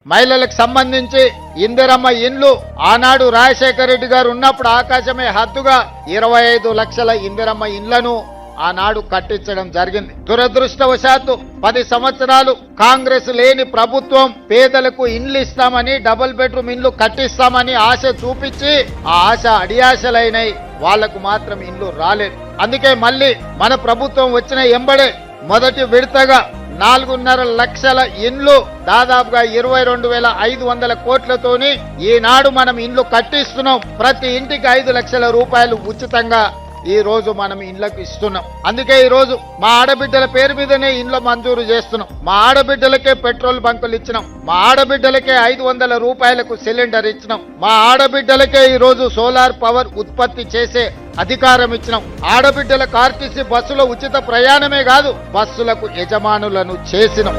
మహిళలకు సంబంధించి ఇందిరమ్మ ఇండ్లు ఆనాడు రాజశేఖర రెడ్డి గారు ఉన్నప్పుడు ఆకాశమే హద్దుగా 25 లక్షల ఇందిరమ్మ ఇండ్లను ఆనాడు కట్టించడం జరిగింది. దురదృష్టవశాత్తు 10 సంవత్సరాలు కాంగ్రెస్ లేని ప్రభుత్వం పేదలకు ఇండ్లు ఇస్తామని, డబుల్ బెడ్రూమ్ ఇండ్లు కట్టిస్తామని ఆశ చూపించి ఆ ఆశ అడియాశలైనై వాళ్లకు మాత్రం ఇండ్లు రాలేదు. అందుకే మళ్ళీ మన ప్రభుత్వం వచ్చిన ఎంబడే మొదటి విడతగా 4.5 లక్షల ఇండ్లు దాదాపుగా 22,500 కోట్లతోని ఈనాడు మనం ఇండ్లు కట్టిస్తున్నాం. ప్రతి ఇంటికి 5 లక్షల రూపాయలు ఉచితంగా ఈ రోజు మనం ఇండ్లకు ఇస్తున్నాం. అందుకే ఈ రోజు మా ఆడబిడ్డల పేరు మీదనే ఇండ్లు మంజూరు చేస్తున్నాం. మా ఆడబిడ్డలకే పెట్రోల్ బంకులు ఇచ్చినాం. మా ఆడబిడ్డలకే 500 రూపాయలకు సిలిండర్ ఇచ్చినాం. మా ఆడబిడ్డలకే ఈ రోజు సోలార్ పవర్ ఉత్పత్తి చేసే అధికారం ఇచ్చినాం. ఆడబిడ్డలకు ఆర్టీసీ బస్సులో ఉచిత ప్రయాణమే కాదు, బస్సులకు యజమానులను చేసినాం.